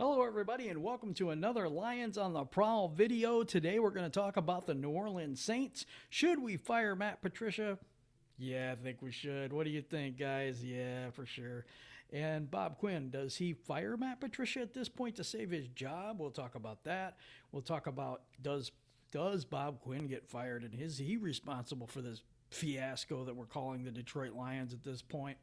Hello, everybody, and welcome to another Lions on the Prowl video. Today, we're going to talk about the New Orleans Saints. Should we fire Matt Patricia? Yeah, I think we should. What do you think, guys? Yeah, for sure. And Bob Quinn, does he fire Matt Patricia at this point to save his job? We'll talk about that. We'll talk about does Bob Quinn get fired, and is he responsible for this fiasco that we're calling the Detroit Lions at this point?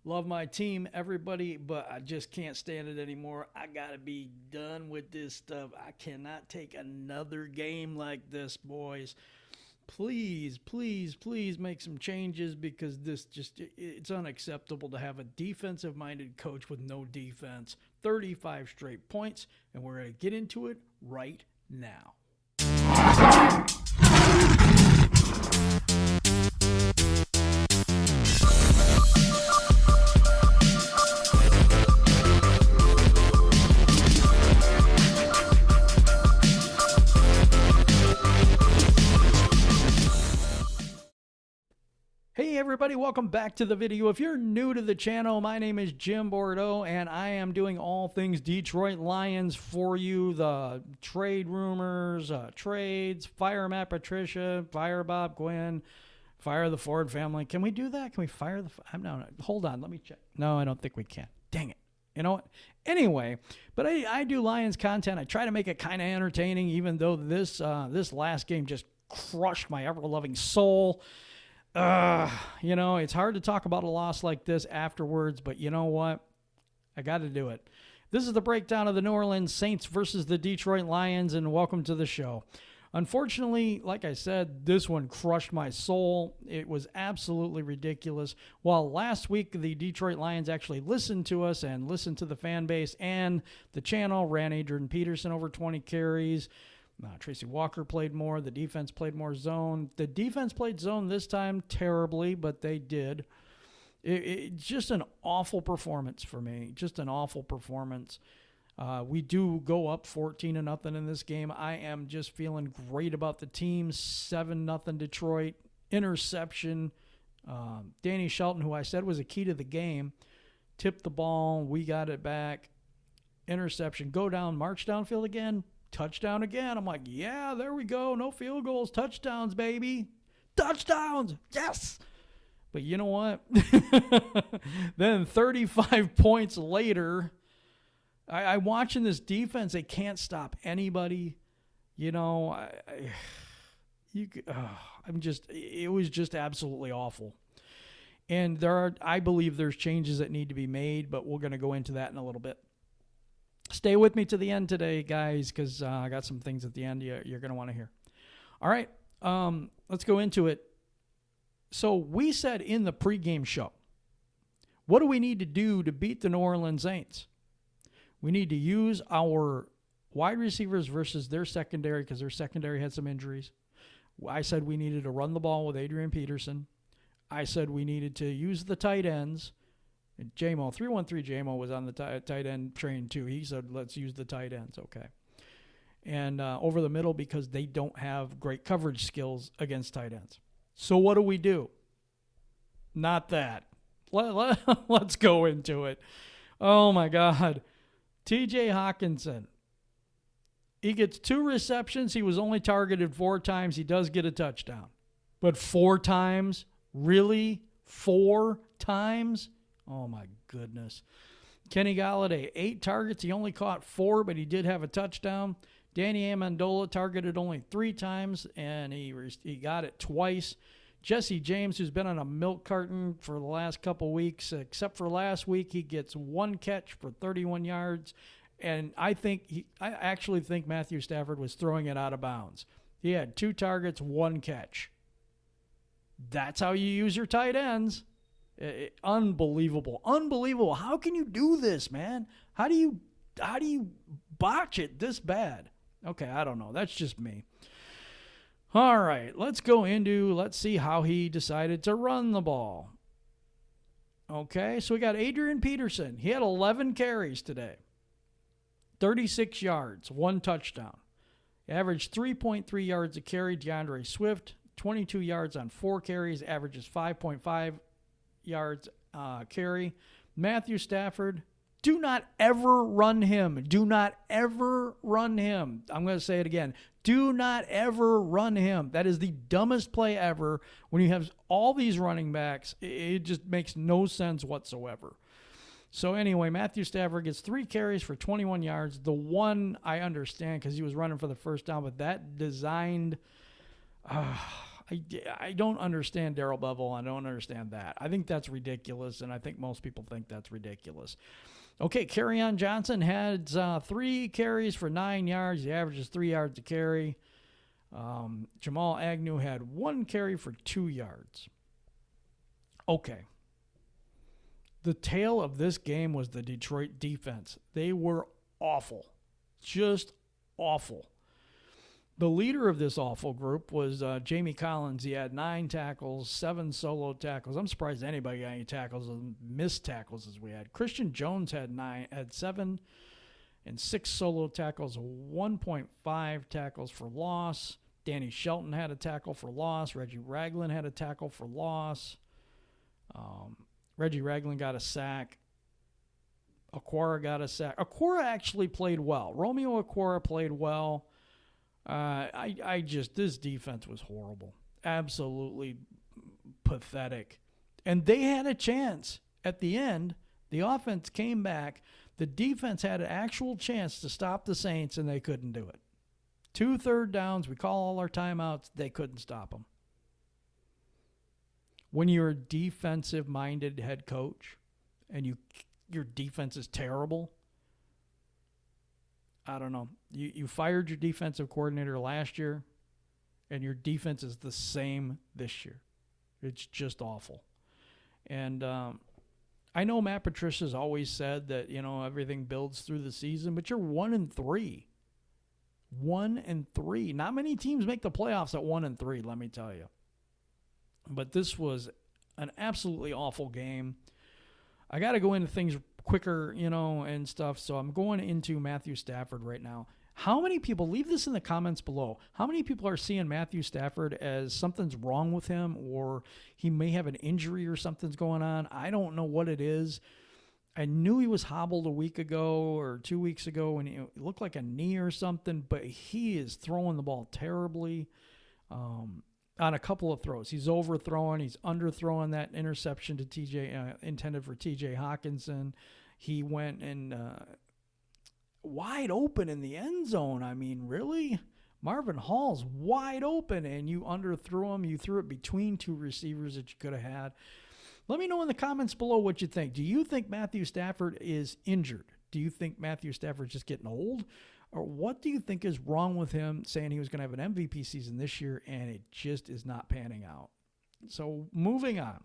Love my team, everybody, but I just can't stand it anymore. I got to be done with this stuff. I cannot take another game like this, boys. Please, please, please make some changes because it's unacceptable to have a defensive-minded coach with no defense. 35 straight points, and we're going to get into it right now. Hey everybody, welcome back to the video. If you're new to the channel, my name is Jim Bordeaux and I am doing all things Detroit Lions for you. The trade rumors, trades, fire Matt Patricia, fire Bob Quinn, fire the Ford family. Can we do that? Can we fire the... No, hold on, let me check. No, I don't think we can. Dang it. You know what? Anyway, but I do Lions content. I try to make it kind of entertaining, even though this last game just crushed my ever-loving soul. It's hard to talk about a loss like this afterwards, but you know what? I got to do it. This is the breakdown of the New Orleans Saints versus the Detroit Lions, and welcome to the show. Unfortunately, like I said, this one crushed my soul. It was absolutely ridiculous. While last week the Detroit Lions actually listened to us and listened to the fan base and the channel, ran Adrian Peterson over 20 carries. Tracy Walker played more. The defense played more zone. The defense played zone this time terribly, but they did. It's just an awful performance for me. Just an awful performance. We do go up 14-0 in this game. I am just feeling great about the team. 7-0 Detroit. Interception. Danny Shelton, who I said was a key to the game, tipped the ball. We got it back. Interception. Go down. March downfield again. Touchdown again. I'm like, yeah, there we go. No field goals. Touchdowns, baby. Touchdowns. Yes. But you know what? Then 35 points later, I'm watching this defense. They can't stop anybody. You know, it was just absolutely awful. And I believe there's changes that need to be made, but we're going to go into that in a little bit. Stay with me to the end today, guys, because I got some things at the end you're going to want to hear. All right, let's go into it. So we said in the pregame show, what do we need to do to beat the New Orleans Saints? We need to use our wide receivers versus their secondary because their secondary had some injuries. I said we needed to run the ball with Adrian Peterson. I said we needed to use the tight ends. JMO, 313 JMO was on the tight end train too. He said, let's use the tight ends. Okay. And over the middle because they don't have great coverage skills against tight ends. So what do? Not that. Let's go into it. Oh, my God. TJ Hawkinson. He gets 2 receptions. He was only targeted 4 times. He does get a touchdown. But 4 times? Really? 4 times? Oh, my goodness. Kenny Golladay, 8 targets. He only caught 4, but he did have a touchdown. Danny Amendola targeted only 3 times, and he got it twice. Jesse James, who's been on a milk carton for the last couple weeks, except for last week, he gets 1 catch for 31 yards. And I actually think Matthew Stafford was throwing it out of bounds. He had 2 targets, 1 catch. That's how you use your tight ends. Unbelievable. How can you do this, man? How do you botch it this bad? Okay, I don't know. That's just me. All right, let's see how he decided to run the ball. Okay, so we got Adrian Peterson. He had 11 carries today. 36 yards, 1 touchdown. He averaged 3.3 yards a carry. DeAndre Swift, 22 yards on 4 carries, averages 5.5 yards carry. Matthew Stafford, Do not ever run him. Do not ever run him. I'm going to say it again. Do not ever run him. That is the dumbest play ever. When you have all these running backs, it just makes no sense whatsoever. So anyway, Matthew Stafford gets 3 carries for 21 yards. The one I understand because he was running for the first down, but that designed, I don't understand Darrell Bevell. I don't understand that. I think that's ridiculous, and I think most people think that's ridiculous. Okay, Kerryon Johnson had 3 carries for 9 yards. He averages 3 yards a carry. Jamal Agnew had 1 carry for 2 yards. Okay. The tale of this game was the Detroit defense. They were awful. Just awful. The leader of this awful group was Jamie Collins. He had 9 tackles, 7 solo tackles. I'm surprised anybody got any tackles and missed tackles as we had. Christian Jones had 7 and 6 solo tackles, 1.5 tackles for loss. Danny Shelton had a tackle for loss. Reggie Ragland had a tackle for loss. Reggie Ragland got a sack. Okwara got a sack. Okwara actually played well. Romeo Okwara played well. This defense was horrible. Absolutely pathetic. And they had a chance at the end. The offense came back. The defense had an actual chance to stop the Saints, and they couldn't do it. 2 third downs. We call all our timeouts. They couldn't stop them. When you're a defensive-minded head coach and your defense is terrible, I don't know. You fired your defensive coordinator last year, and your defense is the same this year. It's just awful. And I know Matt Patricia has always said that, everything builds through the season, but you're 1-3. 1-3. Not many teams make the playoffs at 1-3, let me tell you. But this was an absolutely awful game. I got to go into things quicker, and stuff. So I'm going into Matthew Stafford right now. How many people, leave this in the comments below, how many people are seeing Matthew Stafford as something's wrong with him, or he may have an injury or something's going on? I don't know what it is. I knew he was hobbled a week ago or 2 weeks ago, and it looked like a knee or something, but he is throwing the ball terribly. On a couple of throws. He's overthrowing. He's underthrowing that interception to TJ, intended for TJ Hawkinson. He went and wide open in the end zone. I mean, really? Marvin Hall's wide open, and you underthrew him. You threw it between 2 receivers that you could have had. Let me know in the comments below what you think. Do you think Matthew Stafford is injured? Do you think Matthew Stafford's just getting old? Or what do you think is wrong with him saying he was going to have an MVP season this year and it just is not panning out? So moving on.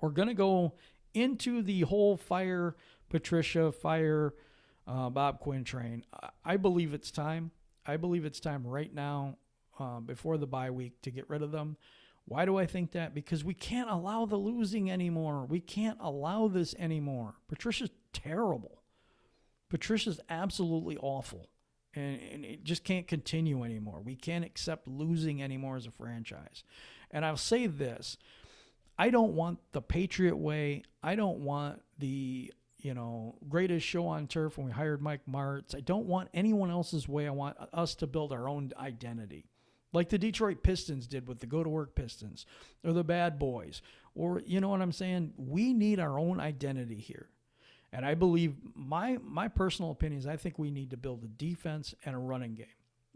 We're going to go into the whole fire Patricia, fire Bob Quinn train. I believe it's time. I believe it's time right now before the bye week to get rid of them. Why do I think that? Because we can't allow the losing anymore. We can't allow this anymore. Patricia's terrible. Patricia's absolutely awful, and it just can't continue anymore. We can't accept losing anymore as a franchise. And I'll say this. I don't want the Patriot way. I don't want the, greatest show on turf when we hired Mike Martz. I don't want anyone else's way. I want us to build our own identity, like the Detroit Pistons did with the Go-to-Work Pistons, or the Bad Boys, or, you know what I'm saying? We need our own identity here. And I believe, my personal opinion is I think we need to build a defense and a running game.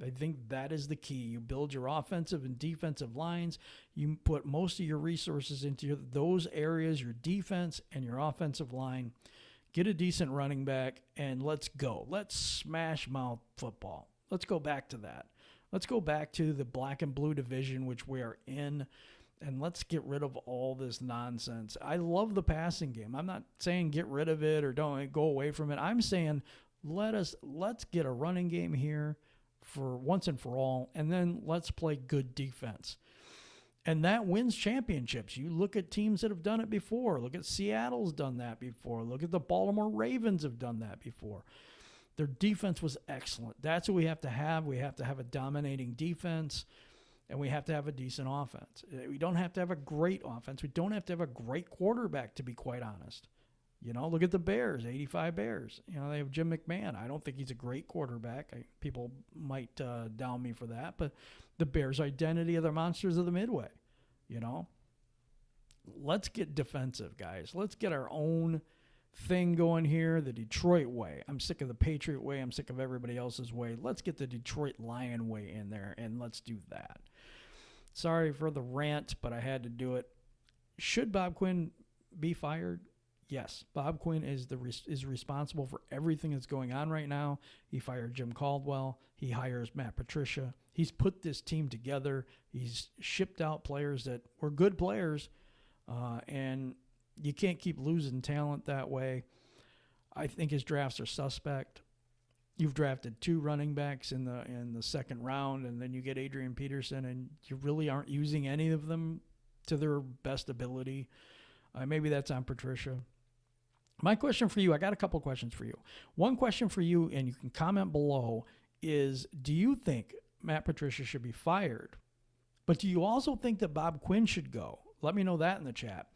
I think that is the key. You build your offensive and defensive lines. You put most of your resources into those areas, your defense and your offensive line. Get a decent running back, and let's go. Let's smash mouth football. Let's go back to that. Let's go back to the black and blue division, which we are in. And let's get rid of all this nonsense. I love the passing game. I'm not saying get rid of it or don't go away from it. I'm saying let's get a running game here for once and for all, and then let's play good defense. And that wins championships. You look at teams that have done it before. Look at Seattle's done that before. Look at the Baltimore Ravens have done that before. Their defense was excellent. That's what we have to have. We have to have a dominating defense. And we have to have a decent offense. We don't have to have a great offense. We don't have to have a great quarterback, to be quite honest. You know, look at the Bears, 85 Bears. You know, they have Jim McMahon. I don't think he's a great quarterback. People might down me for that, but the Bears' identity are the monsters of the Midway. You know, let's get defensive, guys. Let's get our own thing going here, the Detroit way. I'm sick of the Patriot way. I'm sick of everybody else's way. Let's get the Detroit Lion way in there, and let's do that. Sorry for the rant, but I had to do it. Should Bob Quinn be fired? Yes, Bob Quinn is responsible for everything that's going on right now. He fired Jim Caldwell. He hires Matt Patricia. He's put this team together. He's shipped out players that were good players, and you can't keep losing talent that way. I think his drafts are suspect. You've drafted 2 running backs in the second round, and then you get Adrian Peterson, and you really aren't using any of them to their best ability. Maybe that's on Patricia. My question for you, I got a couple questions for you. One question for you, and you can comment below, is do you think Matt Patricia should be fired? But do you also think that Bob Quinn should go? Let me know that in the chat.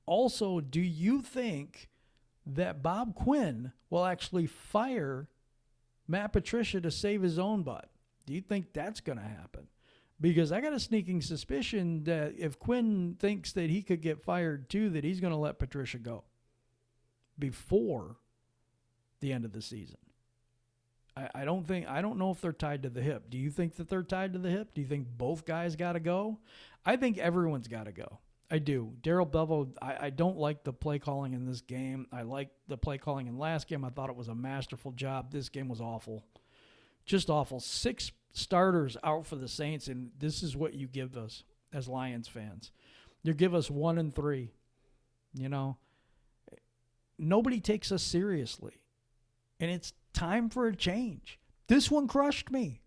Also, do you think that Bob Quinn will actually fire Matt Patricia to save his own butt? Do you think that's going to happen? Because I got a sneaking suspicion that if Quinn thinks that he could get fired too, that he's going to let Patricia go before the end of the season. I don't know if they're tied to the hip. Do you think that they're tied to the hip? Do you think both guys got to go? I think everyone's got to go. I do. Darrell Bevell, I don't like the play calling in this game. I like the play calling in last game. I thought it was a masterful job. This game was awful. Just awful. 6 starters out for the Saints, and this is what you give us as Lions fans. You give us 1 and 3. You know, nobody takes us seriously, and it's time for a change. This one crushed me.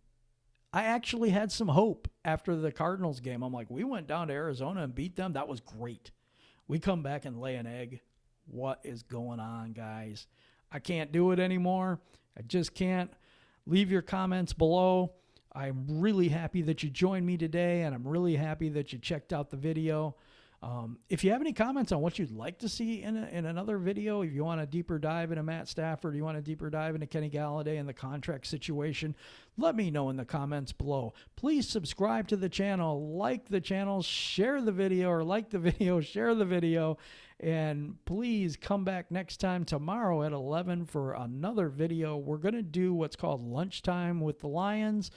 I actually had some hope after the Cardinals game. I'm like, we went down to Arizona and beat them. That was great. We come back and lay an egg. What is going on, guys? I can't do it anymore. I just can't. Leave your comments below. I'm really happy that you joined me today, and I'm really happy that you checked out the video. If you have any comments on what you'd like to see in another video, if you want a deeper dive into Matt Stafford, you want a deeper dive into Kenny Galladay and the contract situation, let me know in the comments below. Please subscribe to the channel, like the channel, share the video, or like the video, share the video, and please come back next time tomorrow at 11 for another video. We're going to do what's called lunchtime with the Lions.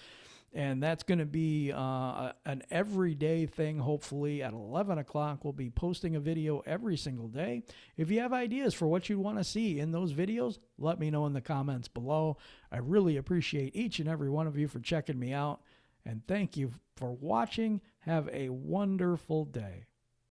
And that's going to be an everyday thing, hopefully. At 11 o'clock, we'll be posting a video every single day. If you have ideas for what you want to see in those videos, let me know in the comments below. I really appreciate each and every one of you for checking me out. And thank you for watching. Have a wonderful day.